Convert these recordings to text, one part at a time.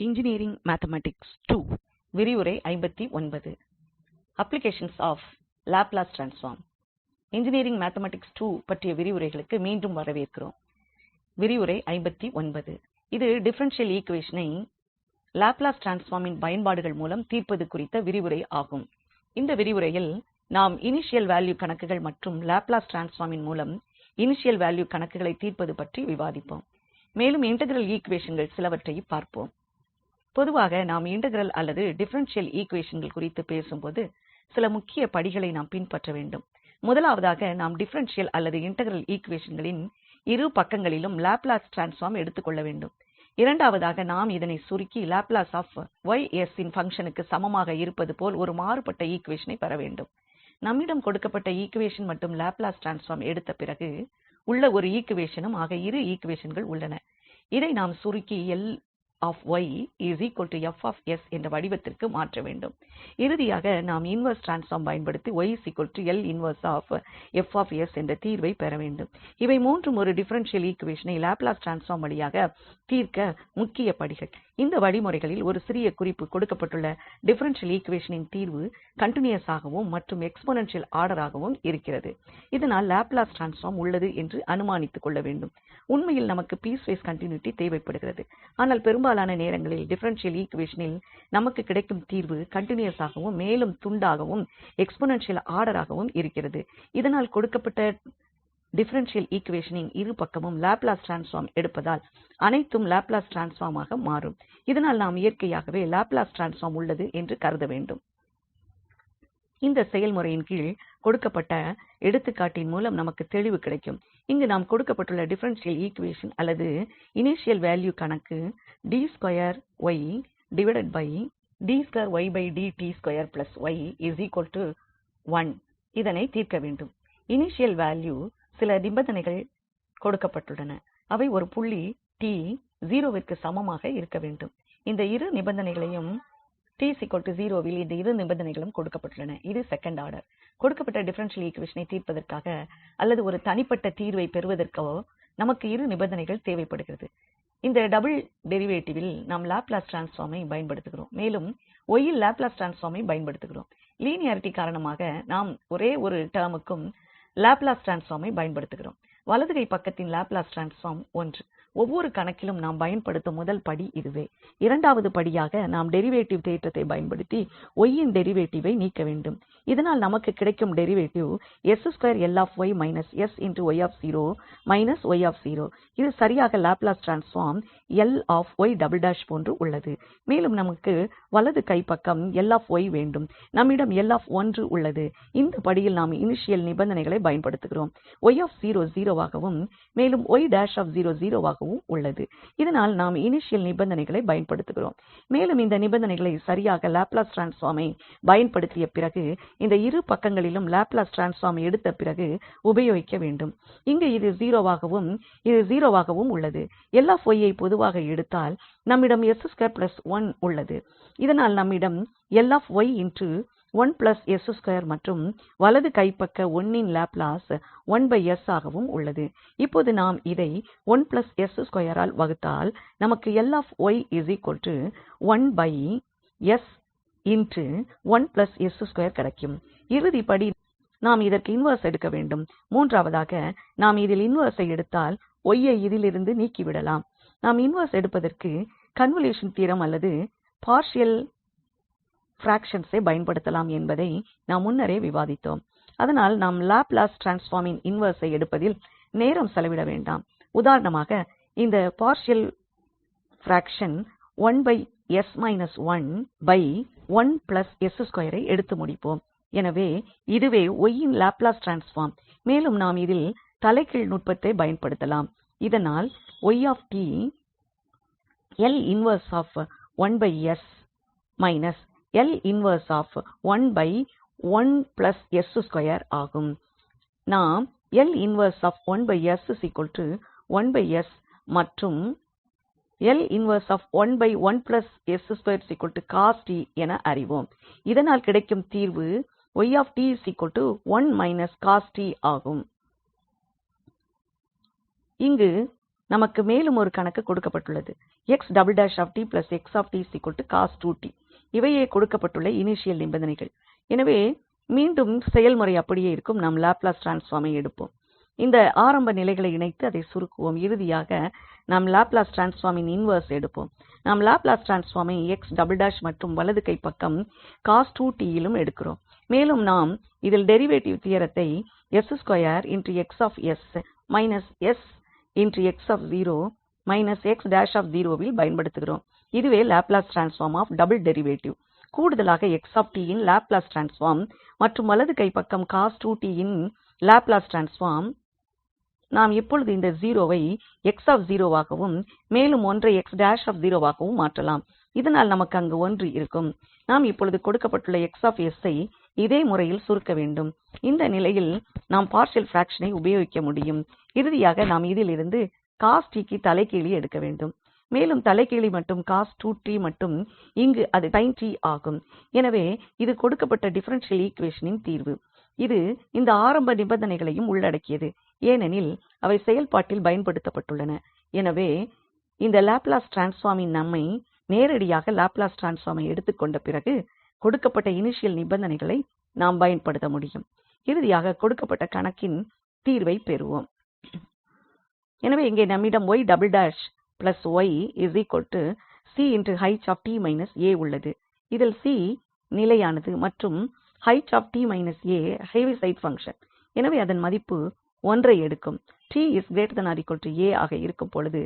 Engineering mathematics II விரிவுரை 59 applications of Laplace transform. Engineering mathematics II பற்றிய விரிவுரைகளுக்கு மீண்டும் வரவேற்கிறோம். விரிவுரை 59 இது டிஃபரென்ஷியல் ஈக்வேஷனை லாப்லஸ் ட்ரான்ஸ்ஃபார்மின் பயன்பாடுகள் மூலம் தீர்ப்பது குறித்த விரிவுரை ஆகும். இந்த விரிவுரையில் நாம் இனிஷியல் வேல்யூ கணக்குகள் மற்றும் லாப்லஸ் ட்ரான்ஸ்ஃபார்மின் மூலம் இனிஷியல் வேல்யூ கணக்குகளை தீர்ப்பது பற்றி விவாதிப்போம். மேலும் இன்டெக்ரல் ஈக்வேஷன்கள் சிலவற்றை பார்ப்போம். பொதுவாக நாம் இன்டெக்ரல் அல்லது டிஃபரென்ஷியல் ஈக்வேஷன்கள் குறித்து பேசும்போது சில முக்கிய படிகளை நாம் பின்பற்ற வேண்டும். முதலாவதாக நாம் டிஃபரென்ஷியல் அல்லது இன்டெக்ரல் ஈக்வேஷன்களின் இரு பக்கங்களிலும் லாப்லஸ் ட்ரான்ஸ்ஃபார்ம் எடுத்துக்கொள்ள வேண்டும். இரண்டாவதாக நாம் இதனை சுருக்கி லாப்லஸ் ஆஃப் இன் பங்ஷனுக்கு சமமாக இருப்பது போல் ஒரு மாறுபட்ட ஈக்வேஷனை பெற வேண்டும். நம்மிடம் கொடுக்கப்பட்ட ஈக்வேஷன் மற்றும் லாப்லஸ் ட்ரான்ஸ்ஃபார்ம் எடுத்த பிறகு உள்ள ஒரு ஈக்வேஷனும் ஆக இரு ஈக்வேஷன்கள் உள்ளன. இதை நாம் சுருக்கி என்ற வடிவத்திற்கு மாற்ற வேண்டும். இறுதியாக நாம் இன்வெர்ஸ் ட்ரான்ஸ்ஃபார்ம் பயன்படுத்தி என்ற தீர்வை பெற வேண்டும். இவை மூன்றும் ஒரு டிஃபரென்ஷியல் ஈக்வேஷனை லாப்லஸ் ட்ரான்ஸ்ஃபார்ம் வழியாக தீர்க்க முக்கிய படிகள். இந்த வழிமுறைகளில் ஒரு சிறிய குறிப்பு கொடுக்கப்பட்டுள்ள டிஃபரென்ஷியல் ஈக்வேஷனின் தீர்வு கண்டினியூஸ் ஆகவும் மற்றும் எக்ஸ்போனென்ஷியல் ஆர்டராகவும் இருக்கிறது. இதனால் லாப்லஸ் ட்ரான்ஸ்ஃபார்ம் உள்ளது என்று அனுமானித்துக் கொள்ள வேண்டும். உண்மையில் நமக்கு பீஸ்வைஸ் கண்டினியூட்டி தேவைப்படுகிறது. ஆனால் பெரும்பாலான நேரங்களில் டிஃபரென்ஷியல் ஈக்வேஷனில் நமக்கு கிடைக்கும் தீர்வு கண்டினியூஸ் ஆகவும் மேலும் துண்டாகவும் எக்ஸ்போனென்ஷியல் ஆர்டராகவும் இருக்கிறது. இதனால் கொடுக்கப்பட்ட டிஃபரென்ஷியல் ஈக்வேஷனின் இரு பக்கமும் லாப்லஸ் ட்ரான்ஸ்ஃபார்ம் எடுப்பதால் அனைத்தும் லாப்லஸ் ட்ரான்ஸ்ஃபார்மாக மாறும். இதனால் நாம் இயற்கையாகவே லாப்லஸ் ட்ரான்ஸ்ஃபார்ம் உள்ளது என்று கருத வேண்டும். இந்த செயல்முறையின் கீழ் கொடுக்கப்பட்ட எடுத்துக்காட்டின் மூலம் நமக்கு தெளிவு கிடைக்கும். இங்கு நாம் கொடுக்கப்பட்டுள்ள டிஃபரென்ஷியல் ஈக்வேஷன் அல்லது இனிஷியல் வேல்யூ கணக்கு இதனை தீர்க்க வேண்டும். இனிஷியல் வேல்யூ சில நிபந்தனைகள் கொடுக்கப்பட்டுள்ளன. அவை ஒரு புள்ளி t 0விற்கு சமமாக இருக்க வேண்டும். இந்த இரு நிபந்தனைகளையும் t0வில் இந்த இரு நிபந்தனைகளும் கொடுக்கப்பட்டுள்ளன. இது செகண்ட் ஆர்டர். கொடுக்கப்பட்ட டிஃபரென்ஷியல் ஈக்வேஷனை தீர்ப்பதற்காக அல்லது ஒரு தனிப்பட்ட தீர்வை பெறுவதற்கோ நமக்கு இரு நிபந்தனைகள் தேவைப்படுகிறது. இந்த டபுள் டெரிவேட்டிவில் நாம் லாப்லஸ் ட்ரான்ஸ்ஃபார்மை பயன்படுத்துகிறோம். மேலும் இல் லாப்லஸ் ட்ரான்ஸ்ஃபார்மை பயன்படுத்துகிறோம். லீனியாரிட்டி காரணமாக நாம் ஒரே ஒரு டெர்முக்கும் லாப்லஸ் ட்ரான்ஸ்ஃபார்மை பயன்படுத்துகிறோம். வலது கை பக்கத்தின் லாப்லஸ் ட்ரான்ஸ்ஃபார்ம் 1. ஒவ்வொரு கணக்கிலும் நாம் பயன்படுத்தும் முதல் படி இதுவே. இரண்டாவது படியாக நாம் டெரிவேட்டிவ் தேற்றத்தை பயன்படுத்தி இன் டெரிவேட்டிவை நீக்க வேண்டும். இதனால் நமக்கு கிடைக்கும் டெரிவேட்டிவ் இது சரியாக லாப்லஸ் ட்ரான்ஸ்ஃபார்ம் போன்று உள்ளது. மேலும் நமக்கு வலது கைப்பக்கம் வேண்டும். நம்மிடம் உள்ளது. இந்த படியில் நாம் இனிஷியல் நிபந்தனைகளை பயன்படுத்துகிறோம். 0 ஆகவும் மேலும் ஆகவும் உள்ளது. இதனால் நாம் இனிஷியல் நிபந்தனைகளை பயன்படுத்துகிறோம். மேலும் இந்த நிபந்தனைகளை சரியாக லாப்லஸ் ட்ரான்ஸ்ஃபார்மை பயன்படுத்திய பிறகு இந்த இரு பக்கங்களிலும் லாப்லஸ் ட்ரான்ஸ்ஃபார்ம் எடுத்த பிறகு உபயோகிக்க வேண்டும். இங்கு இது 0 ஆகவும் இது 0 ஆகவும் உள்ளது. ஐ பொதுவாக எடுத்தால் நம்மிடம் உள்ளது. இதனால் நம்மிடம் மற்றும் வலது கைப்பக்க 1இன் லாப்லாஸ் ஆகவும் உள்ளது. இப்போது நாம் இதை ஆல் வகுத்தால் நமக்கு கிடைக்கும். இறுதிப்படி நாம் இதற்கு இன்வெர்ஸ் எடுக்க வேண்டும். மூன்றாவதாக நாம் இதில் இன்வெர்ஸை எடுத்தால் ஐ இதிலிருந்து நீக்கிவிடலாம். நாம் இன்வெர்ஸ் எடுப்பதற்கு கன்வல்யூஷன் தியரம் அல்லது பார்ஷியல் பிராக்ஷன்ஸை பயன்படுத்தலாம் என்பதை நாம் முன்னரே விவாதித்தோம். அதனால் நாம் லாப்லஸ் ட்ரான்ஸ்ஃபார்மின் இன்வெர்ஸை எடுப்பதில் நேரம் செலவிட வேண்டாம். உதாரணமாக இந்த பார்ஷியல் பிராக்ஷன் ஐ எடுத்து முடிப்போம். எனவே இதுவே இன் லாப்லஸ் ட்ரான்ஸ்ஃபார்ம். மேலும் நாம் இதில் தலைகீழ் நுட்பத்தை பயன்படுத்தலாம். இதனால் ஆகும். நாம் மற்றும் என அறிவோம். இதனால் கிடைக்கும் தீர்வு ஆகும். இங்கு நமக்கு மேலும் ஒரு கணக்கு கொடுக்கப்பட்டுள்ளது. 𝑥′𝑡 𝑥𝑡 இவையே கொடுக்கப்பட்டுள்ள இனிஷியல் நிபந்தனைகள். எனவே மீண்டும் செயல்முறை அப்படியே இருக்கும். நாம் லாப்லஸ் ட்ரான்ஸ்பார்மை எடுப்போம். இந்த ஆரம்ப நிலைகளை இணைத்து அதை சுருக்குவோம். இறுதியாக நாம் லாப்லஸ் ட்ரான்ஸ்பார்மின் இன்வெர்ஸ் எடுப்போம். நாம் லாப்லஸ் ட்ரான்ஸ்பார்மை 𝑥′′ மற்றும் வலது கைப்பக்கம் cos 2𝑡 யிலும் எடுக்கிறோம். மேலும் நாம் இதில் டெரிவேட்டிவ் தியரத்தை 𝑠2𝑥𝑠−𝑥 வில் பயன்படுத்துகிறோம். இதுவே Laplace transform of double derivative. கூடுதலாக 𝑥𝑡 இன் லாப்லஸ் ட்ரான்ஸ்பார்ம் மற்றும் வலது கைப்பக்கம் cos 2𝑡 இன் லாப்லஸ் ட்ரான்ஸ்பார்ம். நாம் இப்பொழுது இந்த 0வை 𝑥 ஆகவும் மேலும் 1ஐ 𝑥′ ஆகவும் மாற்றலாம். இதனால் நமக்கு அங்கு 1 இருக்கும். நாம் இப்பொழுது கொடுக்கப்பட்டுள்ள 𝑋𝑠ஐ இதே முறையில் சுருக்க வேண்டும். இந்த நிலையில் நாம் பார்ஷியல் பிராக்ஷனை உபயோகிக்க முடியும். இறுதியாக நாம் இதிலிருந்து cos 𝑡 க்கு தலைகீழி எடுக்க வேண்டும். மேலும் தலைகீழி மட்டும் cos 2𝑡 மட்டும் இங்கு அது sin 𝑡 ஆகும். எனவே இது கொடுக்கப்பட்ட டிஃபரென்ஷியல் ஈக்வேஷனின் தீர்வு. இது இந்த ஆரம்ப நிபந்தனைகளையும் உள்ளடக்கியது. ஏனெனில் அவை செயல்பாட்டில் பயன்படுத்தப்பட்டுள்ளன. எனவே இந்த லாப்லஸ் ட்ரான்ஸ்பார்மின் நம்மை நேரடியாக லாப்லஸ் ட்ரான்ஸ்பார்மை எடுத்துக்கொண்ட பிறகு கொடுக்கப்பட்ட இனிஷியல் நிபந்தனைகளை நாம் பயன்படுத்த முடியும். இறுதியாக கொடுக்கப்பட்ட கணக்கின் தீர்வை பெறுவோம். எனவே இங்கே நம்மிடம் 𝑦′′ 𝑦 𝑐 உள்ளது. இதில் c நிலையானது மற்றும் 𝐻𝑡 − 𝑎 ஹேவிசைடு பங்க்ஷன். எனவே அதன் மதிப்பு 1ஐ எடுக்கும். 𝑡 ≥ 𝑎 ஆக இருக்கும் பொழுது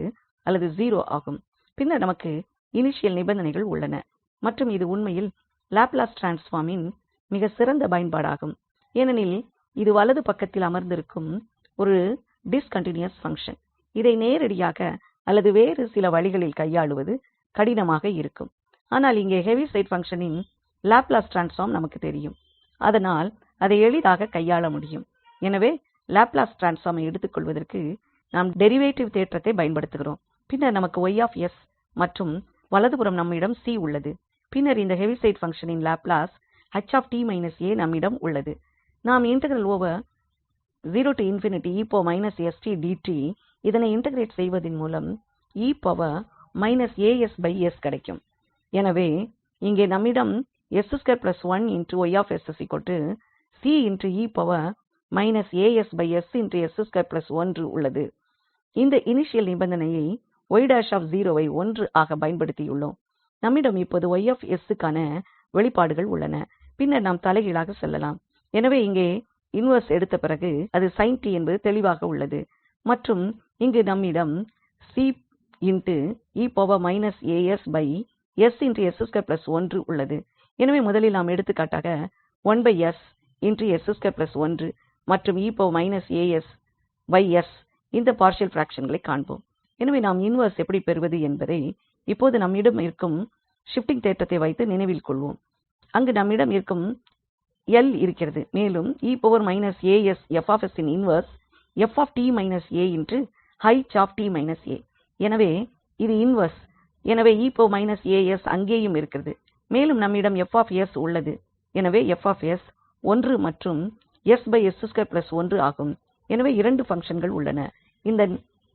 அல்லது 0 ஆகும். பின்னர் நமக்கு இனிஷியல் நிபந்தனைகள் உள்ளன. மற்றும் இது உண்மையில் லாப்லஸ் ட்ரான்ஸ்பார்மின் மிக சிறந்த பயன்பாடாகும். ஏனெனில் இது வலது பக்கத்தில் அமர்ந்திருக்கும் ஒரு டிஸ்கன்டினியூஸ் பங்க்ஷன். இதை நேரடியாக அல்லது வேறு சில வழிகளில் கையாளுவது கடினமாக இருக்கும். ஆனால் இங்கே ஹேவிசைடு பங்க்ஷனின் லாப்லஸ் ட்ரான்ஸ்பார்ம் நமக்கு தெரியும். அதனால் அதை எளிதாக கையாள முடியும். எனவே லாப்லஸ் ட்ரான்ஸ்பார்மை எடுத்துக்கொள்வதற்கு நாம் டெரிவேட்டிவ் தேற்றத்தை பயன்படுத்துகிறோம். பின்னர் நமக்கு 𝑌 மற்றும் வலதுபுறம் நம்மிடம் c உள்ளது. பின்னர் இந்த ஹேவிசைடு பங்க்ஷனின் லாப்லாஸ் 𝐻𝑡 − 𝑎 நம்மிடம் உள்ளது. நாம் இதனை இன்டகிரேட் செய்வதன் மூலம் 𝑒−𝑎𝑠 கிடைக்கும். எனவே இங்கே நம்மிடம் உள்ளது. இந்த இனிஷியல் நிபந்தனையை 𝑦′ஐ 1 ஆக பயன்படுத்தியுள்ளோம். நம்மிடம் இப்பொழுது 𝑌𝑠 க்கான வெளிப்பாடுகள் உள்ளன. பின்னர் நாம் தலைகீழாக செல்லலாம். எனவே இங்கே இன்வெர்ஸ் எடுத்த பிறகு அது sin 𝑡 என்பது தெளிவாக உள்ளது. மற்றும் இங்கு நம்மிடம் உள்ளது. எனவே முதலில் நாம் எடுத்துக்காட்டாக மற்றும் இந்த பார்ஷியல் பிராக்ஷன்களை காண்போம். எனவே நாம் இன்வெர்ஸ் எப்படி பெறுவது என்பதை இப்போது நம்மிடம் இருக்கும் ஷிப்டிங் தேற்றத்தை வைத்து நினைவில் கொள்வோம். அங்கு நம்மிடம் இருக்கும் L இருக்கிறது. மேலும் 𝑒−𝑎𝑠 𝐹𝑠 இன் இன்வெர்ஸ் 𝑓𝑡−𝑎 எனவே இது இன்வெர்ஸ். எனவே 𝑒−𝑎𝑠 அங்கேயும் இருக்கிறது. மேலும் நம்மிடம் 𝐹𝑠 உள்ளது. எனவே 𝐹𝑠 1 மற்றும் 𝑠1 ஆகும். எனவே 2 பங்க்ஷன்கள் உள்ளன. இந்த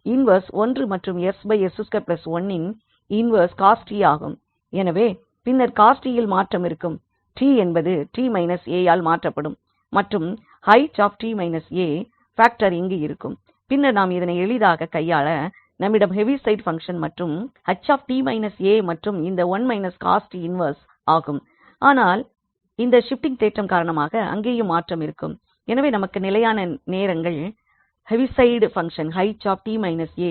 இன்வெர்ஸ் 1 மற்றும் 𝑠1 இன் இன்வெர்ஸ் cos 𝑡 ஆகும். எனவே பின்னர் cos 𝑡 இல் மாற்றம் இருக்கும். 𝑡 என்பது 𝑡 − 𝑎 ஆல் மாற்றப்படும். மற்றும் 𝐻𝑡 − 𝑎 பாக்டர் இங்கு இருக்கும். பின்னர் நாம் இதனை எளிதாக கையாள நம்மிடம் ஹேவிசைடு பங்க்ஷன் மற்றும் 𝐻𝑡 − 𝑎 மற்றும் இந்த 1 − cos 𝑡 இன்வெர்ஸ் ஆகும். ஆனால் இந்த ஷிப்டிங் தேற்றம் காரணமாக அங்கேயும் மாற்றம் இருக்கும். எனவே நமக்கு நிலையான நேரங்கள் ஹேவிசைடு பங்க்ஷன் 𝐻𝑡 − 𝑎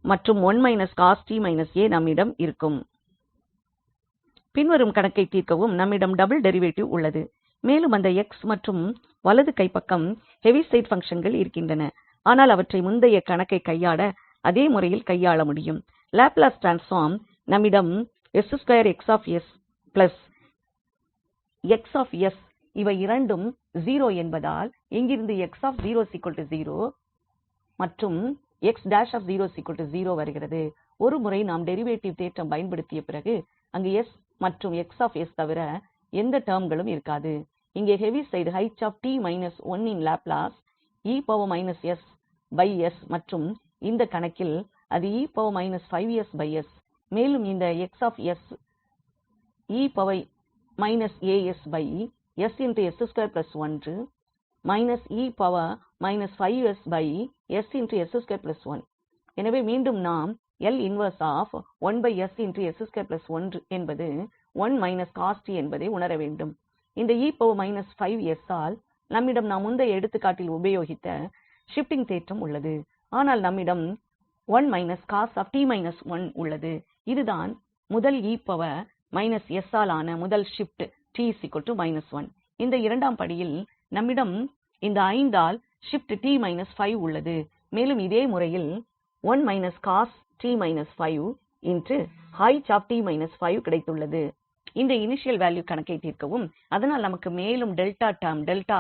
மற்றும் 1 − cos 𝑡 − 𝑎 நம்மிடம் இருக்கும். பின்வரும் கணக்கை தீர்க்கவும் நம்மிடம் டபுள் டெரிவேட்டிவ் உள்ளது. மேலும் அந்த x மற்றும் வலது கைப்பக்கம் ஹேவிசைடு பங்க்ஷன்கள் இருக்கின்றன. ஆனால் அவற்றை முந்தைய கணக்கை கையாட அதே முறையில் கையாள முடியும். லாப்லஸ் ட்ரான்ஸ்பார்ம் நம்மிடம் 𝑠2𝑋𝑠 இவை இரண்டும் 0 என்பதால் இங்கிருந்து 𝑥 0 மற்றும் 𝑥′ 0 வருகிறது. ஒரு முறை நாம் டெரிவேட்டிவ் தேற்றம் பயன்படுத்திய பிறகு அங்கு s மற்றும் 𝑋 தவிர எந்த டெர்ம்களும் இருக்காது. இங்கே ஹேவிசைடு 𝐻𝑡 − 1 இன் லாப்லாஸ் 𝑒−𝑠/𝑠 மற்றும் இந்த கணக்கில் அது 𝑒−5𝑠/𝑠 மேலும் இந்த 𝑋𝑠 𝑒−𝑎𝑠𝑠2 −𝑒−5𝑠𝑠2 1 எனவே மீண்டும் நாம் L 1 என்பது 1 cos t என்பதை உணர வேண்டும். இந்த 𝑒−5𝑠 ஆல் நம்மிடம் நாம் முந்தைய எடுத்துக்காட்டில் உபயோகித்த ஷிப்டிங் தேற்றம் உள்ளது. ஆனால் நம்மிடம் 1 cos 𝑡 − 1 உள்ளது. இதுதான் முதல் 𝑒−𝑠 ஆல் ஆன முதல் ஷிப்ட் 𝑡 −1. இந்த இரண்டாம் படியில் நம்மிடம் இந்த 5 ஆல் ஷிப்ட் 𝑡 − 5 உள்ளது. மேலும் இதே முறையில் 1 cos 𝑡 − 5 ℎ 𝑡 − 5 கிடைத்துள்ளது. இந்த இனிஷியல் வேல்யூ கணக்கை தீர்க்கவும், அதனால் நமக்கு மேலும் டெல்டா டேர்ம் 𝛿𝑡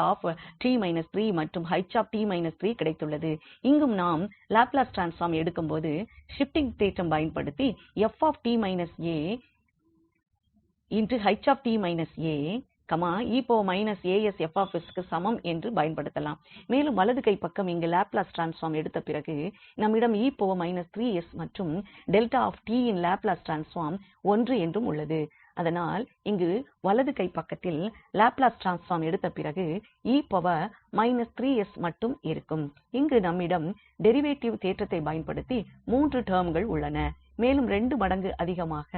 − 3 மற்றும் ℎ 𝑡 − 3 கிடைத்துள்ளது. இங்கும் நாம் லாப்லாஸ் ட்ரான்ஸ்பார்ம் எடுக்கும்போது ஷிப்டிங் தேற்றம் பயன்படுத்தி 𝑓 𝑡 − 𝑎 ℎ 𝑡 − 𝑎 𝑒−𝑎𝑠𝐹𝑠 க்கு சமம் என்று பயன்படுத்தலாம். மேலும் வலது கை பக்கம் இங்கு லாப்லாஸ் ட்ரான்ஸ்பார்ம் எடுத்த பிறகு நம்மிடம் 𝑒−3𝑠 மற்றும் 𝛿𝑡 இன் லாப்லாஸ் ட்ரான்ஸ்பார்ம் 1 என்றும் உள்ளது. அதனால் இங்கு வலது கை பக்கத்தில் லாப்லாஸ் ட்ரான்ஸ்பார்ம் எடுத்த பிறகு 𝑒−3𝑠 மட்டும் இருக்கும். இங்கு நம்மிடம் டெரிவேட்டிவ் தேற்றத்தை பயன்படுத்தி 3 டெர்ம்கள் உள்ளன. மேலும் 2 மடங்கு அதிகமாக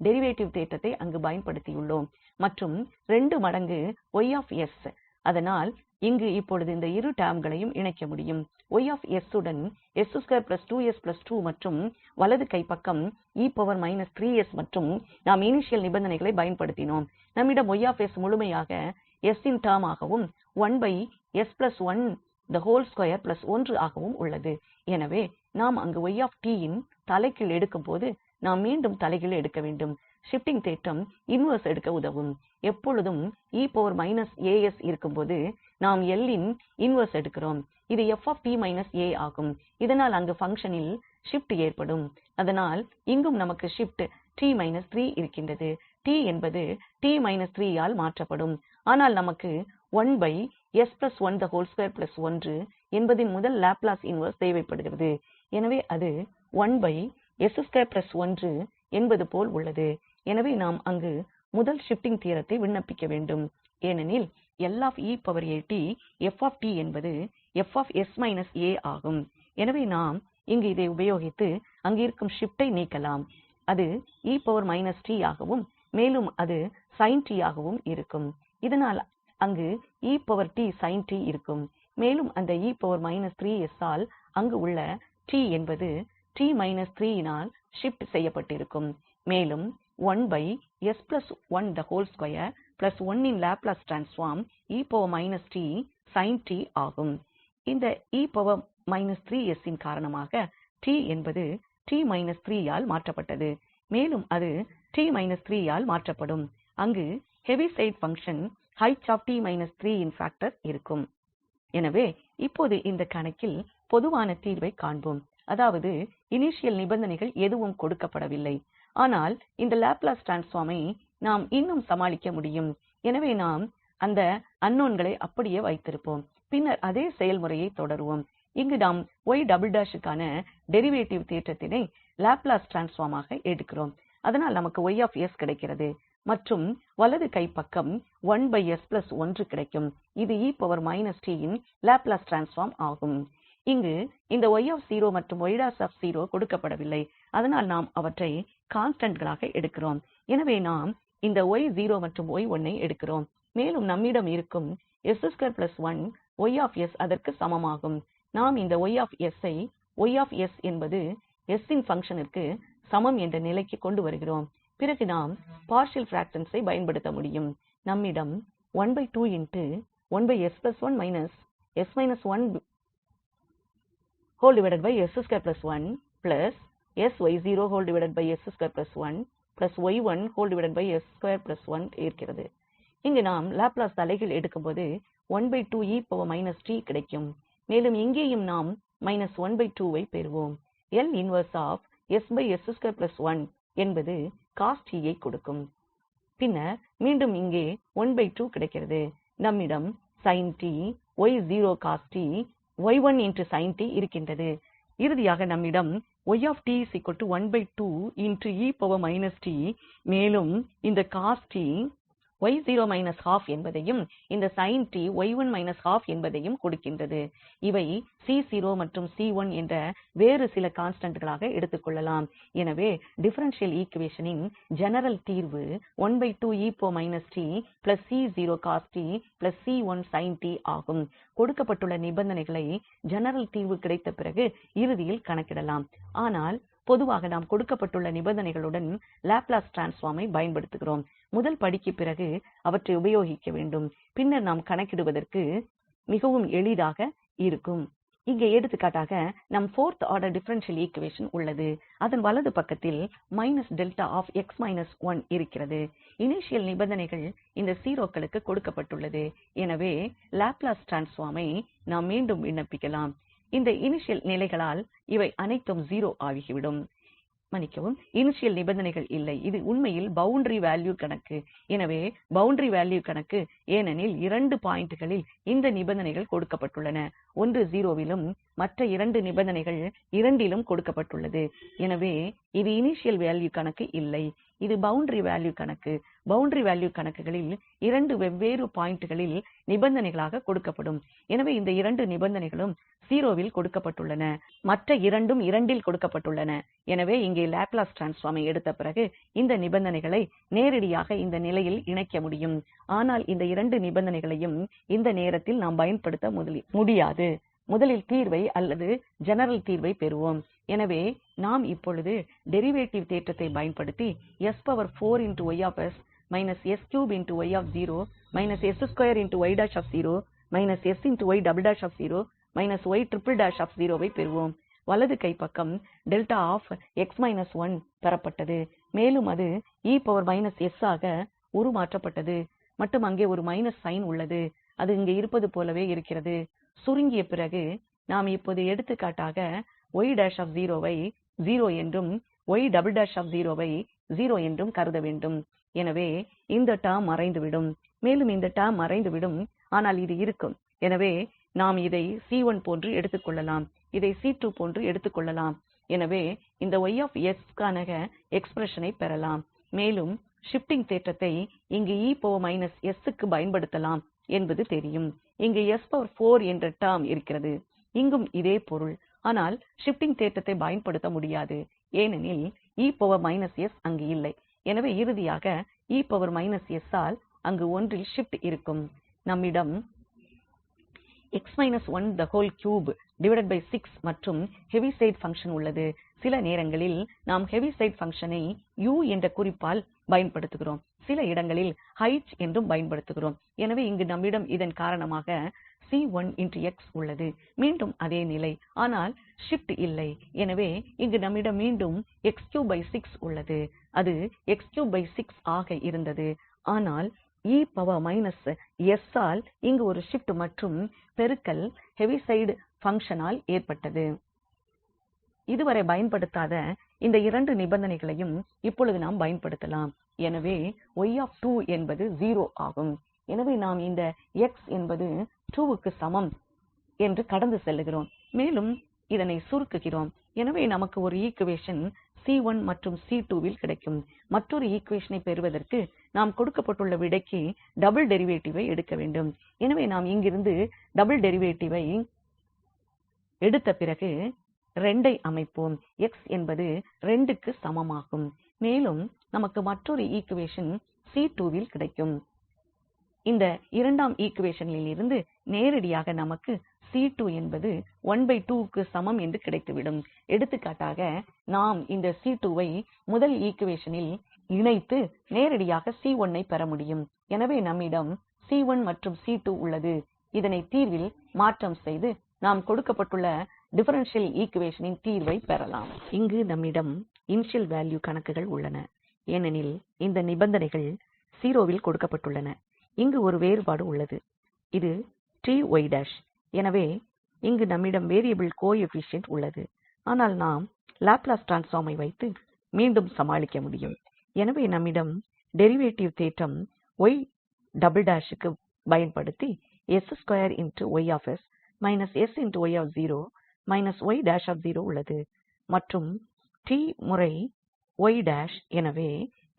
டெரிவேட்டிவ் தேற்றத்தை அங்கு பயன்படுத்தியுள்ளோம். மற்றும் 2 மடங்கு 𝑌 அதனால் இங்கு இப்பொழுது இந்த இரு டெர்ம்களையும் இணைக்க முடியும். 𝑌 உடன் 𝑠2 2𝑠 2 மற்றும் வலது கை பக்கம் 𝑒−3𝑠 மற்றும் நாம் இனிஷியல் நிபந்தனைகளை பயன்படுத்தினோம். நம்மிடம் 𝑌 முழுமையாக s இன் டெர்ம் ஆகவும் 1s1 1 ஆகவும் உள்ளது. எனவே நாம் அங்கு 𝑦 இன் தலைகீழ் எடுக்கும்போது நாம் மீண்டும் தலைகீழ் எடுக்க வேண்டும். ஷிப்டிங் தேற்றம் இன்வெர்ஸ் எடுக்க உதவும். எப்பொழுதும் 𝑒−𝑎𝑠 இருக்கும்போது நாம் L இன் இன்வெர்ஸ் எடுக்கிறோம். இது 𝑓 𝑡 − 𝑎 ஆகும். இதனால் அங்கு பங்ஷனில் ஷிப்ட் ஏற்படும். அதனால் இங்கும் நமக்கு ஷிப்ட் 𝑡 − 3 இருக்கின்றது. t என்பது 𝑡 − 3 ஆல் மாற்றப்படும். ஆனால் நமக்கு 1s1 1 என்பதின் முதல் லாப்லாஸ் இன்வெர்ஸ் தேவைப்படுகிறது. எனவே அது 1s2 1 என்பது போல் உள்ளது. எனவே நாம் அங்கு முதல் ஷிப்டிங் தியரத்தை விண்ணப்பிக்க வேண்டும். ஏனெனில் 𝐿𝑒𝑎𝑡 𝑓 𝑡 என்பது 𝐹𝑠 − 𝑎 ஆகும். எனவே நாம் இங்கு இதை உபயோகித்து அங்கு இருக்கும் ஷிப்டை நீக்கலாம். அது 𝑒−𝑡 ஆகவும் மேலும் அது sin t ஆகவும் இருக்கும். இதனால் அங்கு 𝑒𝑡 sin t இருக்கும். மேலும் அந்த 𝑒−3𝑠 ஆல் அங்கு உள்ள t என்பது 𝑡 − 3 யினால் ஷிப்ட் செய்யப்பட்டிருக்கும். மேலும் 1s1 1 இன் லாப்லாஸ் ட்ரான்ஸ்பார்ம் 𝑒−𝑡 sin t ஆகும். இந்த 𝑒−3𝑠 இன் காரணமாக t என்பது 𝑡 − 3 ஆல் மாற்றப்பட்டது. மேலும் அது 𝑡 − 3 ஆல் மாற்றப்படும். அங்கு ஹெவிசைட் பங்ஷன் ℎ 𝑡 − 3 இன் ஃபாக்டர் இருக்கும். எனவே இப்போது இந்த கணக்கில் பொதுவான தீர்வை காண்போம். அதாவது இனிஷியல் நிபந்தனைகள் எதுவும் கொடுக்கப்படவில்லை. ஆனால் இந்த லாப்லாஸ் ட்ரான்ஸ்பார்மை நாம் இன்னும் சமாளிக்க முடியும். எனவே நாம் அந்த அன்னோன்களை அப்படியே வைத்திருப்போம். பின்னர் அதே செயல்முறையை தொடருவோம். இங்கு நாம் 𝑦′′ க்கான டெரிவேட்டிவ் தேற்றத்தினை லாப்லாஸ் ட்ரான்ஸ்பார்மாக எடுக்கிறோம். அதனால் நமக்கு 𝑌 கிடைக்கிறது. மற்றும் வலது கை பக்கம் 1s1 கிடைக்கும். இது 𝑒−𝑡 இன் லாப்லாஸ் ட்ரான்ஸ்பார்ம் ஆகும். இங்கு இந்த 𝑦 மற்றும் 𝑦′ கொடுக்கப்படவில்லை. அதனால் நாம் அவற்றை கான்ஸ்டன்ட்களாக எடுக்கிறோம். எனவே நாம் இந்த 𝑦0 மற்றும் 𝑦1 ஐ எடுக்கிறோம். மேலும் நம்மிடம் இருக்கும் 𝑠2 1 𝑌 அதற்கு சமமாகும். நாம் இந்த 𝑌 ஐ 𝑌 என்பது s இன் பங்ஷனிற்கு சமம் என்ற நிலைக்கு கொண்டு வருகிறோம். பிறகு நாம் பார்ஷியல் பிராக்ஷன்ஸை பயன்படுத்த முடியும். நம்மிடம் 12 1s1 − 𝑠−1𝑠−1 இருக்கிறது. இங்கு நாம் லாப்லாஸ் தலைகீழ் எடுக்கும்போது 12𝑒−𝑡 கிடைக்கும். மேலும் இங்கேயும் நாம் -12 ஐ பெறுவோம். L 1s2 1 என்பது cos t ஐ கொடுக்கும். பின்னர் மீண்டும் இங்கே 12 கிடைக்கிறது. நம்மிடம் sin t, 𝑦0 cos t, 𝑦1 sin t இருக்கின்றது. இறுதியாக நம்மிடம் மேலும் இந்த cos t 𝑦0 - என்பதையும் இந்த sin t 𝑦1 - என்பதையும் கொடுக்கின்றது. இவை 𝑐0 மற்றும் 𝑐1 என்ற வேறு சில கான்ஸ்டன்ட்களாக எடுத்துக்கொள்ளலாம். எனவே டிஃபரென்ஷியல் ஈக்வேஷனின் ஜெனரல் தீர்வு ஆகும். கொடுக்கப்பட்டுள்ள நிபந்தனைகளை ஜெனரல் தீர்வு கிடைத்த பிறகு இறுதியில் கணக்கிடலாம். ஆனால் பொதுவாக நாம் கொடுக்கப்பட்டுள்ள நிபந்தனைகளுடன் லாப்லஸ் ட்ரான்ஸ்பார்மை பயன்படுத்துகிறோம். முதல் படிக்கு பிறகு அவற்றை உபயோகிக்க வேண்டும். பின்னர் நாம் கணக்கிடுவதற்கு மிகவும் எளிதாக இருக்கும். இங்கே எடுத்துக்காட்டாக நம் போர்த் ஆர்டர் டிஃபரென்ஷியல் ஈக்வேஷன் உள்ளது. அதன் வலது பக்கத்தில் −𝛿𝑥−1 இருக்கிறது. இனிஷியல் நிபந்தனைகள் இந்த 0க்களுக்கு கொடுக்கப்பட்டுள்ளது. எனவே லாப்லஸ் ட்ரான்ஸ்பார்மை நாம் மீண்டும் விண்ணப்பிக்கலாம். இந்த இனிஷியல் நிலைகளால் இவை அனைத்தும் 0 ஆகிவிடும். இனிஷியல் நிபந்தனைகள் இல்லை. இது உண்மையில் பவுண்டரி வேல்யூ கணக்கு. எனவே பவுண்டரி வேல்யூ கணக்கு, ஏனெனில் 2 பாயிண்ட்களில் இந்த நிபந்தனைகள் கொடுக்கப்பட்டுள்ளன. ஒன்று 0விலும் மற்ற 2 நிபந்தனைகள் 2லும் கொடுக்கப்பட்டுள்ளது. எனவே இது இனிஷியல் வேல்யூ கணக்கு இல்லை. இது பவுண்டரி வேல்யூ கணக்கு. பவுண்டரி வேல்யூ கணக்குகளில் 2 வெவ்வேறு பாயிண்ட்களில் நிபந்தனைகளாக கொடுக்கப்படும். எனவே இந்த 2 நிபந்தனைகளும் 0வில் கொடுக்கப்பட்டுள்ளன. மற்ற 2ம் 2ல் கொடுக்கப்பட்டுள்ளன. எனவே இங்கே லாப்லஸ் ட்ரான்ஸ்பார்மை எடுத்த பிறகு இந்த நிபந்தனைகளை நேரடியாக இந்த நிலையில் இணைக்க முடியும். ஆனால் இந்த 2 நிபந்தனைகளையும் இந்த நேரத்தில் நாம் பயன்படுத்த முடியாது. முதலில் தீர்வை அல்லது ஜெனரல் தீர்வை பெறுவோம். எனவே நாம் இப்பொழுது டெரிவேட்டிவ் தேற்றத்தை பயன்படுத்தி 𝑠4𝑌𝑠 − 𝑠3𝑌 −𝑠2𝑌 −𝑠𝑦 −𝑦 வை பெறுவோம். வலது கைப்பக்கம் 𝛿𝑥−1 பெறப்பட்டது. மேலும் அது 𝑒−𝑠 ஆக உருமாற்றப்பட்டது மற்றும் அங்கே ஒரு மைனஸ் சைன் உள்ளது. அது இங்கே இருப்பது போலவே இருக்கிறது. சுருங்கிய பிறகு நாம் இப்பொழுது எடுத்துக்காட்டாக 𝑦′ வை 0 என்றும் 𝑦′′ வை 0 என்றும் கருத வேண்டும். எனவே இந்த டெர்ம் மறைந்துவிடும். மேலும் இந்த டெர்ம் மறைந்துவிடும். ஆனால் இது இருக்கும். எனவே நாம் இதை 𝐶1 போன்று எடுத்துக்கொள்ளலாம். இதை 𝐶2 போன்று எடுத்துக்கொள்ளலாம். எனவே இந்த 𝑌𝑠 க்கான எக்ஸ்பிரஷனை பெறலாம். மேலும் ஷிப்டிங் தேற்றத்தை இங்கு 𝑒−𝑠 க்கு பயன்படுத்தலாம் என்பது தெரியும். இங்கு 𝑠4 என்ற டெர்ம் இருக்கிறது. இங்கும் இதே பொருள். ஆனால் ஷிப்டிங் தேற்றத்தை பயன்படுத்த முடியாது. ஏனெனில் 𝑒−𝑠 அங்கு இல்லை. எனவே இறுதியாக 𝑒−𝑠 ஆல் அங்கு 1ல் ஷிப்ட் இருக்கும். நம்மிடம் 𝑥−1/3 மற்றும் ஹெவிசைட் பங்க்ஷன் உள்ளது. சில நேரங்களில் நாம் ஹெவிசைட் பங்க்ஷனை u என்ற குறிப்பால் பயன்படுத்துகிறோம். சில இடங்களில் h என்றும் பயன்படுத்துகிறோம். எனவே இங்கு நம்மிடம் இதன் காரணமாக 𝐶1𝑥 உள்ளது. மீண்டும் அதே நிலை. ஆனால் ஷிப்ட் இல்லை. எனவே இங்கு நம்மிடம் மீண்டும் 𝑥36 உள்ளது. அது 𝑥36 ஆக இருந்தது. ஆனால் 𝑒−𝑠 ஆல் இங்கு ஒரு ஷிப்ட் மற்றும் பெருக்கல் ஹெவிசைட் பங்க்ஷனால் ஏற்பட்டது. இதுவரை பயன்படுத்தாத இந்த 2 நிபந்தனைகளையும் இப்பொழுது நாம் பயன்படுத்தலாம். எனவே 𝑦 என்பது 0 ஆகும். எனவே நாம் இந்த x என்பது 2க்கு சமம் என்று கடந்து செல்லுகிறோம். மேலும் இதனை சுருக்குகிறோம். எனவே நமக்கு ஒரு ஈக்வேஷன் 𝐶1 மற்றும் 𝐶2வில் கிடைக்கும். மற்றொரு ஈக்வேஷனை பெறுவதற்கு நாம் கொடுக்கப்பட்டுள்ள விடைக்கு டபுள் டெரிவேட்டிவை எடுக்க வேண்டும். எனவே நாம் இங்கிருந்து டபுள் டெரிவேட்டிவை எடுத்த பிறகு 2ஐ அமைப்போம். x என்பது 2க்கு சமமாகும். மேலும் நமக்கு மற்றொரு ஈக்வேஷன் 𝐶2வில் கிடைக்கும். இந்த இரண்டாம் ஈக்வேஷனில் இருந்து நேரடியாக நமக்கு 𝐶2 என்பது 1/2க்கு சமம் என்று கிடைத்துவிடும். எடுத்துக்காட்டாக நாம் இந்த 𝐶2வை முதல் ஈக்வேஷனில் இணைத்து நேரடியாக 𝐶1ஐ பெற முடியும். எனவே நம்மிடம் 𝐶1 மற்றும் 𝐶2 உள்ளது. இதனை தீர்வில் மாற்றம் செய்து நாம் கொடுக்கப்பட்டுள்ள டிஃபரென்ஷியல் ஈக்வேஷனின் தீர்வை பெறலாம். இங்கு நம்மிடம் இனிஷியல் வேல்யூ கணக்குகள் உள்ளன. ஏனெனில் இந்த நிபந்தனைகள் 0வில் கொடுக்கப்பட்டுள்ளன. இங்கு ஒரு வேறுபாடு உள்ளது. இது 𝑡𝑦'. எனவே இங்கு நம்மிடம் வேரியபிள் கோஎபிஷியன்ட் உள்ளது. ஆனால் நாம் லாப்லஸ் ட்ரான்ஸ்பார்மை வைத்து மீண்டும் சமாளிக்க முடியும். எனவே நம்மிடம் டெரிவேட்டிவ் தேற்றம் 𝑦'' க்கு பயன்படுத்தி 𝑠2𝑌𝑠 − 𝑠𝑌 − 𝑦′ உள்ளது. மற்றும் t முறை y'. எனவே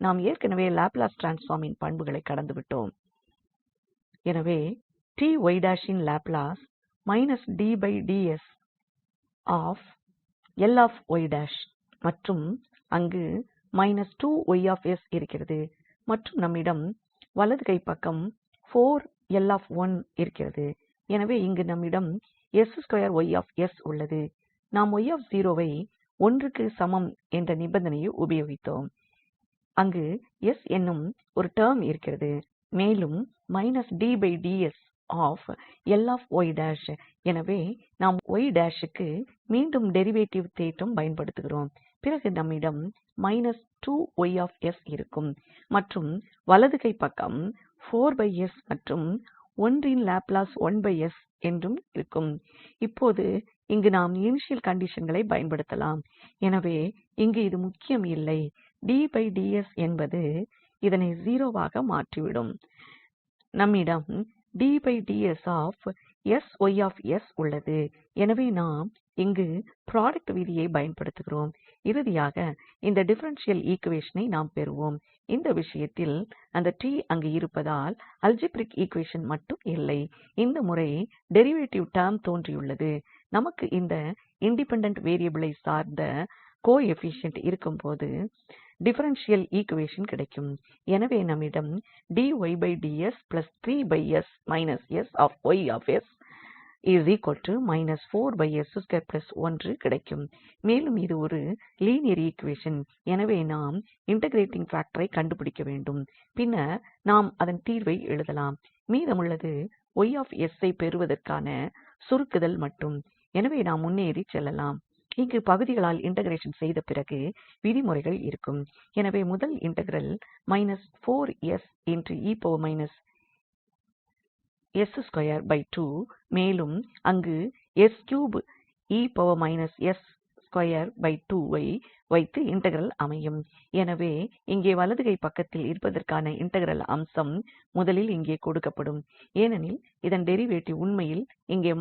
நாம் ஏற்கனவே லாப்லஸ் ட்ரான்ஸ்பார்மின் பண்புகளை கடந்துவிட்டோம். எனவே ty' இன் லாப்லாஸ் −dds ஆஃப் Ly' மற்றும் அங்கு −2y இருக்கிறது மற்றும் நம்மிடம் வலது கை பக்கம் 4L இருக்கிறது. எனவே இங்கு நம்மிடம் 𝑠2Y உள்ளது. நாம் 𝑦 வை 1 க்கு சமம் என்ற நிபந்தனையை உபயோகித்தோம். அங்கு s என்னும் ஒரு டெர்ம் இருக்கிறது. மேலும் −dds ஆஃப் Ly'. எனவே நாம் y' க்கு மீண்டும் டெரிவேட்டிவ் தேற்றம் பயன்படுத்துகிறோம். பிறகு நம்மிடம் −2Y இருக்கும் மற்றும் வலது கை பக்கம் 4s மற்றும் 1 இன் லாப்லாஸ் 1s என்றும் இருக்கும். இப்போது இங்கு நாம் இனிஷியல் கண்டிஷன்களை பயன்படுத்தலாம். எனவே இங்கு இது முக்கியம் இல்லை. dds என்பது இதனை 0 வாக மாற்றிவிடும். நம்மிடம் dds ஆஃப் 𝑠Y உள்ளது. எனவே நாம் இங்கு ப்ராடக்ட் விதியை பயன்படுத்துகிறோம். இறுதியாக இந்த டிஃபரென்ஷியல் ஈக்வேஷனை நாம் பெறுவோம். இந்த விஷயத்தில் அந்த t அங்கு இருப்பதால் அல்ஜிப்ரிக் ஈக்வேஷன் மட்டும் இல்லை. இந்த முறை டெரிவேட்டிவ் டெர்ம் தோன்றியுள்ளது. நமக்கு இந்த இண்டிபெண்டன்ட் வேரியபிளை சார்ந்த கோஎஃபிஷியன்ட் இருக்கும்போது டிஃபரென்ஷியல் ஈக்வேஷன் கிடைக்கும். எனவே நம்மிடம் dyds 3s s of y −4s2 கிடைக்கும். மேலும் இது ஒரு லீனியர் ஈக்வேஷன். எனவே நாம் இன்டெக்ரேட்டிங் ஃபேக்டரை கண்டுபிடிக்க வேண்டும். பின்னர் நாம் அதன் தீர்வை எழுதலாம். மீதமுள்ளது y ஐ பெறுவதற்கான சுருக்குதல் மட்டும். எனவே நாம் முன்னேறி செல்லலாம். இங்கு பகுதிகளால் இன்டெக்ரேஷன் செய்த பிறகு விதிமுறைகள் இருக்கும். எனவே முதல் இன்டெக்ரல் −4s மேலும் அங்கு 𝑠3 ஐ வைத்து இன்டெக்ரல் அமையும். எனவே இங்கே வலது கை பக்கத்தில் இருப்பதற்கான இன்டெக்ரல் அம்சம் முதலில் இங்கே கொடுக்கப்படும். ஏனெனில் இதன் டெரிவேட்டிவ் உண்மையில் இங்கே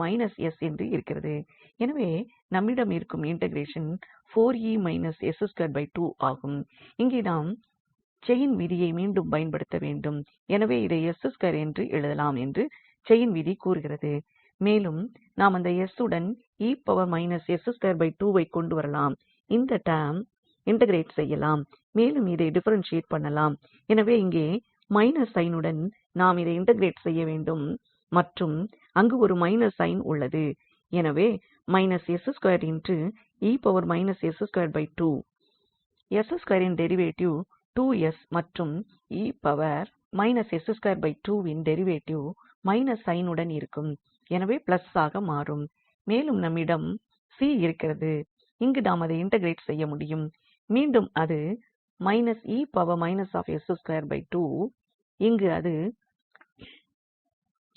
−s என்று இருக்கிறது. எனவே நம்மிடம் இருக்கும் இன்டெக்ரேஷன் 4𝑒 − 𝑠22 ஆகும். இங்கே நாம் செயின் விதியை மீண்டும் பயன்படுத்த வேண்டும். எனவே இதை 𝑠2 என்று எழுதலாம் என்று செயின் விதி கூறுகிறது. மேலும் நாம் அந்த s உடன் 𝑒 − 𝑠22 ஐ கொண்டு வரலாம். இந்த டெர்ம் இன்டெக்ரேட் செய்யலாம். மேலும் இதை டிஃபரென்ஷியேட் பண்ணலாம். எனவே இங்கே மைனஸ் சைனுடன் நாம் இதை இன்டெக்ரேட் செய்ய வேண்டும் மற்றும் அங்கு ஒரு மைனஸ் சைன் உள்ளது. எனவே −s2 𝑒 − 𝑠22 இன் டெரிவேட்டிவ் 2s மற்றும் 𝑒 − 𝑠22 இன் டெரிவேட்டிவ் மைனஸ் சைனுடன் இருக்கும். எனவே பிளஸ் ஆக மாறும். மேலும் நம்மிடம் c இருக்கிறது. இங்கு நாம் அதை இன்டெக்ரேட் செய்ய முடியும். மீண்டும் அது −𝑒 − 𝑠22 இங்கு அது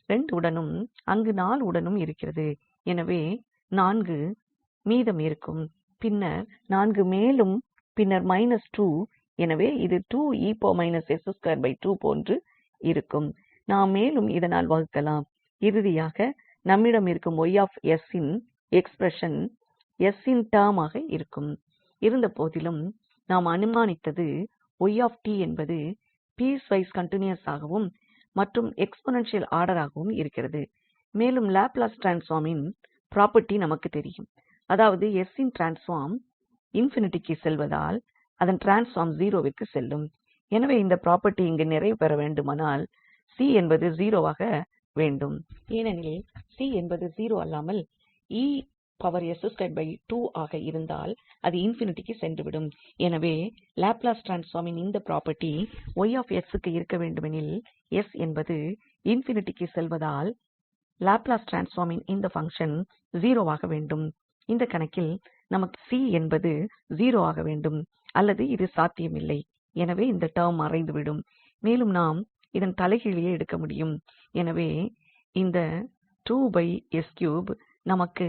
2 உடனும் அங்கு 4 உடனும் இருக்கிறது. எனவே 4 மீதம் இருக்கும். பின்னர் 4 மேலும் பின்னர் -2. எனவே இது 2𝑒 − 𝑠22 போன்று இருக்கும். நாம் மேலும் இதனால் வகுக்கலாம். இறுதியாக நம்மிடம் இருக்கும் 𝑌 இன் எக்ஸ்பிரஷன் s இன் டெர்ம் ஆக இருக்கும். இருந்தபோதிலும் நாம் அனுமானித்தது 𝑦 என்பது பீஸ்வைஸ் கன்டினியூஸ் ஆகவும் மற்றும் எக்ஸ்போனன்ஷியல் ஆர்டராகவும் இருக்கிறது. மேலும் லாப்லஸ் ட்ரான்ஸ்பார்மின் ப்ராப்பர்ட்டி நமக்கு தெரியும். அதாவது s இன் ட்ரான்ஸ்பார்ம் ∞க்கு செல்வதால் அதன் ட்ரான்ஸ்பார்ம் 0 விற்கு செல்லும். எனவே இந்த ப்ராப்பர்ட்டி இங்கு நிறைவு பெற வேண்டுமானால் c என்பது 0 ஆக வேண்டும். ஏனெனில் c என்பது 0 அல்லாமல் 𝑒s22 ஆக இருந்தால் அது ∞ க்கு சென்றுவிடும். எனவே லாப்லஸ் ட்ரான்ஸ்பார்மின் இந்த ப்ராப்பர்ட்டி 𝑌 க்கு இருக்க வேண்டுமெனில் s என்பது ∞ க்கு செல்வதால் லாப்லஸ் ட்ரான்ஸ்பார்மின் இந்த பங்ஷன் 0 ஆக வேண்டும். இந்த கணக்கில் நமக்கு c என்பது 0 ஆக வேண்டும் அல்லது இது சாத்தியமில்லை. எனவே இந்த டெர்ம் மறைந்துவிடும். மேலும் நாம் இதன் தலைகீழியை எடுக்க முடியும். எனவே இந்த 2s3 நமக்கு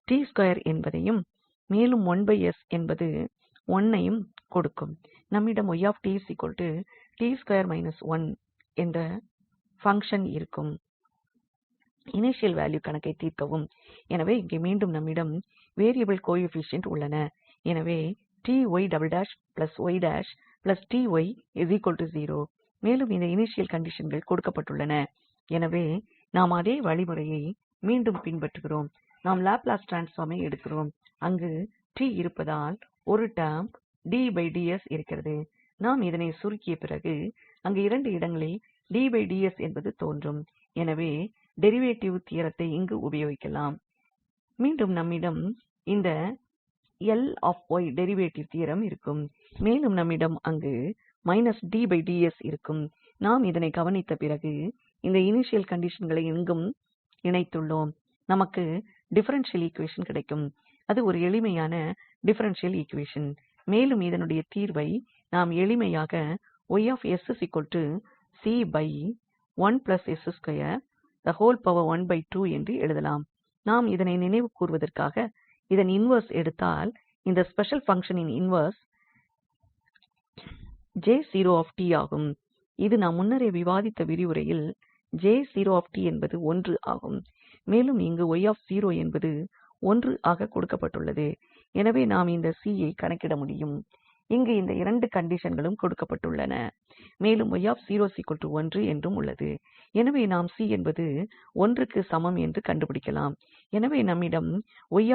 𝑡2 என்பதையும் மேலும் 1s என்பது 1 ஐயும் கொடுக்கும். நம்மிடம் 𝑦 𝑡2 − 1 என்ற பங்ஷன் இருக்கும். இனிஷியல் வேல்யூ கணக்கை தீர்க்கவும். எனவே இங்கே மீண்டும் நம்மிடம் வேரியபிள் கோஎஃபிஷியன்ட் உள்ளன. எனவே 𝑡𝑦′′ மேலும் இந்த இனிஷியல் கண்டிஷன்கள் கொடுக்கப்பட்டுள்ளன. எனவே நாம் அதே வழிமுறையை மீண்டும் பின்பற்றுகிறோம். நாம் லாப்லாஸ் ட்ரான்ஸ்பார்மை எடுக்கிறோம். அங்கு 𝑡 இருப்பதால் ஒரு டெர்ம் 𝑑ds இருக்கிறது. நாம் இதனை சுருக்கிய பிறகு அங்கு 2 இடங்களில் 𝑑ds என்பது தோன்றும். எனவே டெரிவேட்டிவ் தியரத்தை இங்கு உபயோகிக்கலாம். மீண்டும் நம்மிடம் இந்த 𝐿 ஆஃப் 𝑦 டெரிவேட்டிவ் தியரம் இருக்கும். மேலும் நம்மிடம் அங்கு −𝑑ds இருக்கும். நாம் இதனை கவனித்த பிறகு இந்த இனிஷியல் கண்டிஷன்களை இங்கும் இணைத்துள்ளோம். நமக்கு டிஃபரென்ஷியல் ஈக்வேஷன் கிடைக்கும். அது ஒரு எளிமையான டிஃபரென்ஷியல் ஈக்வேஷன். மேலும் இதனுடைய தீர்வை நாம் எளிமையாக என்று எழுதலாம். நாம் இதனை நினைவு கூறுவதற்காக இதன் இன்வெர்ஸ் எடுத்தால் இந்த ஸ்பெஷல் பங்ஷனின் இன்வெர்ஸ் 𝐽0𝑡 ஆகும். இது நாம் முன்னரே விவாதித்த விரிவுரையில் 𝐽0𝑡 என்பது 1 ஆகும். மேலும் இங்கு 𝑦 என்பது 1 ஆக கொடுக்கப்பட்டுள்ளது. எனவே நாம் இந்த c ஐ கணக்கிட முடியும். இங்கு இந்த 2 கண்டிஷன்களும் கொடுக்கப்பட்டுள்ளன. மேலும் 𝑦 1 என்றும் உள்ளது. எனவே நாம் c என்பது 1 க்கு சமம் என்று கண்டுபிடிக்கலாம். எனவே நம்மிடம் 𝑦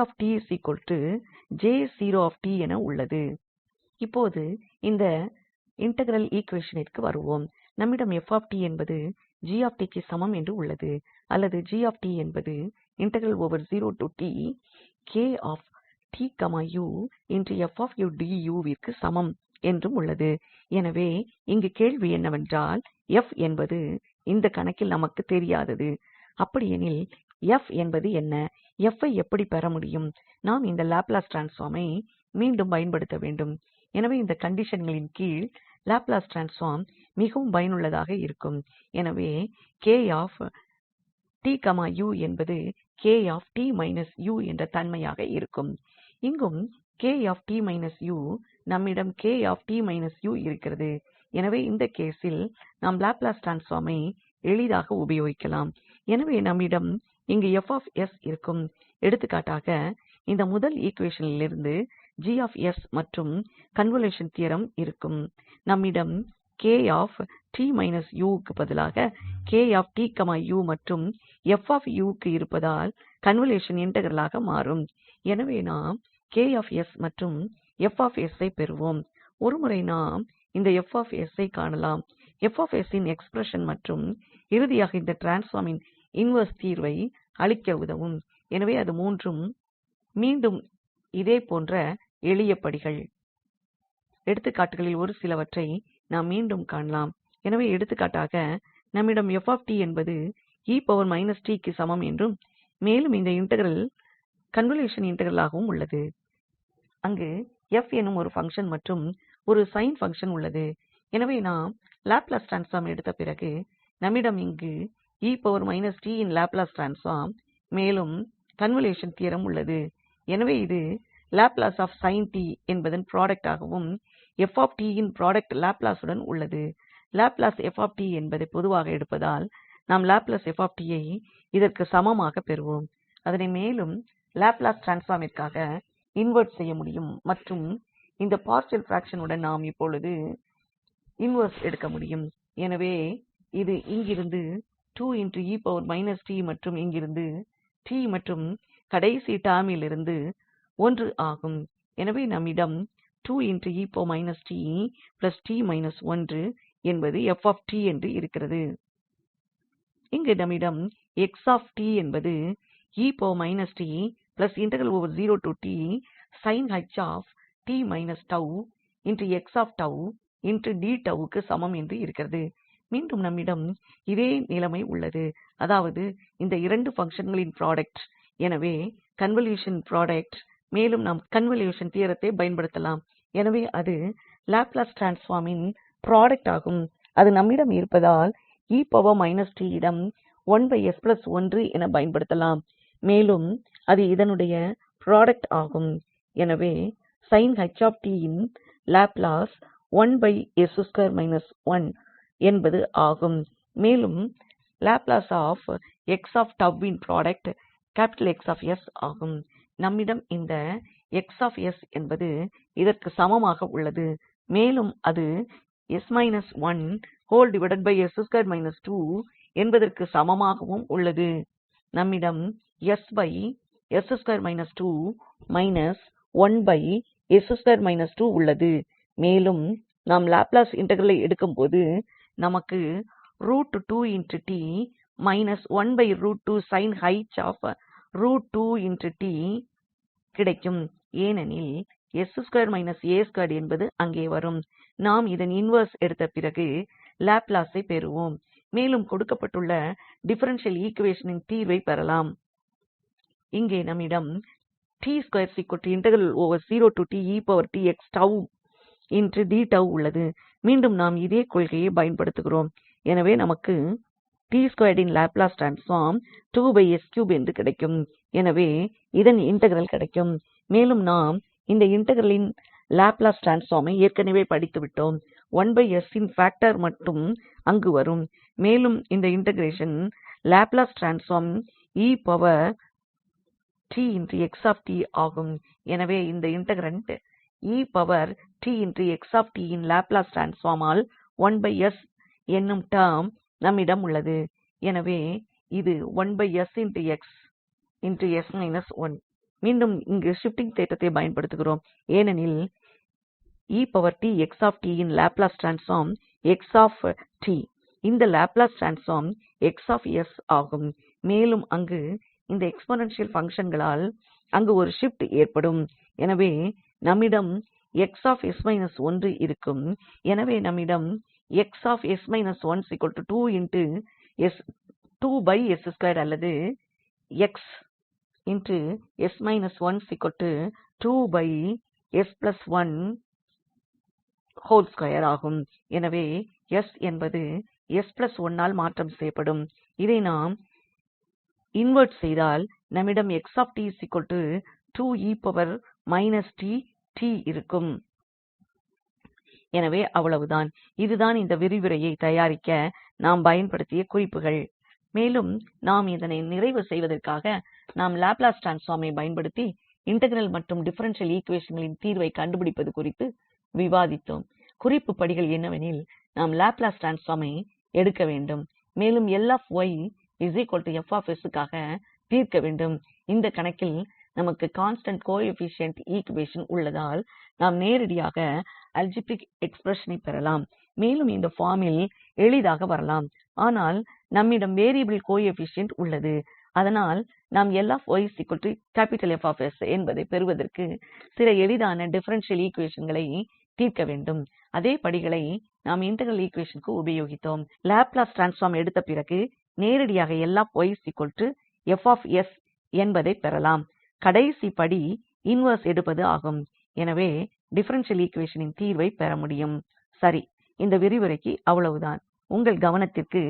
𝑡 என உள்ளது. இப்போது இந்த இன்டெக்ரல் ஈக்வேஷனிற்கு வருவோம். நம்மிடம் 𝑓 என்பது 𝑔 க்கு சமம் என்று உள்ளது. அல்லது 𝑔 என்பது விற்கு சமம் என்றும் உள்ளது. எனவே இங்கு கேள்வி என்னவென்றால் f என்பது இந்த கணக்கில் நமக்கு தெரியாதது. அப்படியெனில் f என்பது என்ன? f ஐ எப்படி பெற முடியும்? நாம் இந்த லாப்லாஸ் ட்ரான்ஸ்பார்மை மீண்டும் பயன்படுத்த வேண்டும். எனவே இந்த கண்டிஷன்களின் கீழ் லாப்லாஸ் ட்ரான்ஸ்பார்ம் மிகவும் பயனுள்ளதாக இருக்கும். எனவே 𝑘𝑡 என்பது 𝑘𝑡 − என்ற தன்மையாக இருக்கும். இங்கும் 𝑘𝑡 − நம்மிடம் 𝑘𝑡 − இருக்கிறது. எனவே இந்த கேசில் நாம் லாப்லாஸ் ட்ரான்ஸ்பார்மை எளிதாக உபயோகிக்கலாம். எனவே நம்மிடம் இங்கு 𝐹𝑠 இருக்கும். எடுத்துக்காட்டாக இந்த முதல் ஈக்வேஷனிலிருந்து 𝐺𝑠 மற்றும் கன்வல்யூஷன் தியரம் இருக்கும். நம்மிடம் 𝑘𝑡 − க்கு பதிலாக 𝑘𝑡 மற்றும் 𝑓 க்கு இருப்பதால் கன்வல்யூஷன் இன்டெக்ரலாக மாறும். எனவே நாம் 𝐾𝑠 மற்றும் 𝐹𝑠 ஐ பெறுவோம். ஒருமுறை நாம் இந்த 𝐹𝑠 ஐ காணலாம். 𝐹𝑠 இன் எக்ஸ்பிரஷன் மற்றும் இறுதியாக இந்த ட்ரான்ஸ்பார்மின் இன்வெர்ஸ் தீர்வை அளிக்க உதவும். எனவே அது மூன்றும் மீண்டும் இதே போன்ற எளிய படிகள். எடுத்துக்காட்டுகளில் ஒரு சிலவற்றை நாம் மீண்டும் காணலாம். எனவே எடுத்துக்காட்டாக நம்மிடம் 𝑓 என்பது 𝑒−𝑡 க்கு சமம் என்றும் மேலும் இந்த இன்டெக்ரல் கன்வல்யூஷன் இன்டெக்ரலாகவும் உள்ளது. அங்கு f எனும் ஒரு பங்ஷன் மற்றும் ஒரு சைன் பங்ஷன் உள்ளது. எனவே நாம் லாப்லாஸ் ட்ரான்ஸ்பார்ம் எடுத்த பிறகு நம்மிடம் இங்கு 𝑒−𝑡 இன் லாப்லாஸ் ட்ரான்ஸ்பார்ம் மேலும் கன்வல்யூஷன் தியரம் உள்ளது. எனவே இது லாப்லாஸ் ஆஃப் sin t என்பதன் ப்ராடக்ட் ஆகவும் 𝑓 இன் ப்ராடக்ட் லாப்லாசுடன் உள்ளது. லாப்லாஸ் 𝑓 என்பதை பொதுவாக எடுப்பதால் நாம் லாப்லாஸ் 𝑓 ஐ இதற்கு சமமாக பெறுவோம். அதனை மேலும் லாப்லாஸ் ட்ரான்ஸ்பார்மிற்காக இன்வெர்ட் செய்ய முடியும் மற்றும் இந்த பார்ஷியல் பிராக்ஷனுடன் நாம் இப்பொழுது இன்வெர்ஸ் எடுக்க முடியும். எனவே இது இங்கிருந்து 2𝑒−𝑡 மற்றும் இங்கிருந்து t மற்றும் கடைசி டெர்மிலிருந்து 1 ஆகும். எனவே நம்மிடம் 2𝑒−𝑡 𝑡 − 1 என்பது 𝑓 என்று இருக்கிறது. இங்கு நம்மிடம் 𝑥 என்பது 𝑒−𝑡 க்கு சமம் என்று இருக்கிறது. மீண்டும் நம்மிடம் இதே நிலைமை உள்ளது. அதாவது இந்த 2 பங்ஷன்களின் ப்ராடக்ட். எனவே கன்வல்யூஷன் ப்ராடக்ட். மேலும் நாம் கன்வல்யூஷன் தியரத்தை பயன்படுத்தலாம். எனவே அது லாப்லாஸ் ட்ரான்ஸ்பார்மின் ப்ராடக்ட் ஆகும். அது நம்மிடம் இருப்பதால் 𝑒−𝑡 இடம் 1s1 என பயன்படுத்தலாம். மேலும் அது இதனுடைய ப்ராடக்ட் ஆகும். எனவே sin ℎ𝑡 இன் லாப்லாஸ் 1s2 - 1 என்பது ஆகும். மேலும் லாப்லாஸ் ஆஃப் 𝑥 இன் ப்ராடக்ட் 𝑋𝑠 ஆகும். நம்மிடம் இந்த 𝑋 என்பது இதற்கு சமமாக உள்ளது. மேலும் அது என்பதற்கு சமமாகவும் உள்ளது. நம்மிடம் உள்ளது. மேலும் நாம் லாப்லஸ் இன்வெர்ஸை எடுக்கும்போது நமக்கு கிடைக்கும். ஏனெனில் என்பது அங்கே வரும். நாம் இதன் இன்வெர்ஸ் எடுத்த பிறகு லாப்லாஸை பெறுவோம். மேலும் கொடுக்கப்பட்டுள்ள டிஃபரென்ஷியல் ஈக்வேஷனின் தீர்வைப் பெறலாம். இங்கே நம்மிடம் உள்ளது. மீண்டும் நாம் இதே கொள்கையை பயன்படுத்துகிறோம். எனவே நமக்கு இன் லாப்லஸ் ட்ரான்ஸ்பார்ம் என்று கிடைக்கும். எனவே இதன் இன்டெக்ரல் கிடைக்கும். மேலும் நாம் இந்த இன்டெக்ரலின் லாப்லஸ் ட்ரான்ஸ்பார்மை ஏற்கனவே படித்துவிட்டோம். இன் பாக்டர் மட்டும் அங்கு வரும். மேலும் இந்த இன்டெக்ரேஷன் லாப்லஸ் ட்ரான்ஸ்பார்ம் ஆகும். எனவே இந்த இன்டெக்ரண்ட் இன் லாப்லஸ் ட்ரான்ஸ்பார்மால் என்னும் டெர்ம் நம்மிடம் உள்ளது. எனவே இது மீண்டும் இங்கு ஷிப்டிங் தேற்றத்தை பயன்படுத்துகிறோம். ஏனெனில் இன் லாப்லஸ் ட்ரான்ஸ்பார்ம் இந்த லாப்லஸ் ட்ரான்ஸ்பார்ம் ஆகும். மேலும் அங்கு இந்த எக்ஸ்போனன்ஷியல் பங்ஷன்களால் அங்கு ஒரு ஷிப்ட் ஏற்படும். எனவே நம்மிடம் இருக்கும். எனவே நம்மிடம் அல்லது ஆகும். எனவே என்பது ஆல் மாற்றம் செய்யப்படும். இதை நாம் இன்வெர்ட் செய்தால் நம்மிடம் இருக்கும். எனவே அவ்வளவுதான். இதுதான் இந்த விரிவுரையை தயாரிக்க நாம் பயன்படுத்திய குறிப்புகள். மேலும் நாம் இதனை நிறைவு செய்வதற்காக நாம் லாப்லஸ் ட்ரான்ஸ்பார்மை பயன்படுத்தி இன்டெக்ரல் மற்றும் டிஃபரென்ஷியல் ஈக்வேஷன்களின் தீர்வை கண்டுபிடிப்பது குறித்து விவாதித்தோம். குறிப்பு படிகள் என்னவெனில் நாம் லாப்லஸ் ட்ரான்ஸ்பார்மை எடுக்க வேண்டும். மேலும் க்காக தீர்க்க வேண்டும். இந்த கணக்கில் நமக்கு கான்ஸ்டன்ட் கோஎபிஷியன்ட் ஈக்வேஷன் உள்ளதால் நாம் நேரடியாக அல்ஜிப்ரிக் எக்ஸ்பிரஷனை பெறலாம். மேலும் இந்த ஃபார்மில் எளிதாக வரலாம். ஆனால் நம்மிடம் வேரியபிள் கோஎபிஷியன்ட் உள்ளது. அதனால் நாம் என்பதை பெறுவதற்கு சில எளிதான டிஃபரென்ஷியல் ஈக்வேஷன்களை தீர்க்க வேண்டும். அதே படிகளை நாம் இன்டெக்ரல் ஈக்வேஷனுக்கு உபயோகித்தோம். லாப்லஸ் ட்ரான்ஸ்பார்ம் எடுத்த பிறகு நேரடியாக என்பதை பெறலாம். கடைசி படி இன்வெர்ஸ் எடுப்பது ஆகும். எனவே டிஃபரென்ஷியல் ஈக்வேஷனின் தீர்வை பெற முடியும். சரி, இந்த விரிவுரைக்கு அவ்வளவுதான். உங்கள் கவனத்திற்கு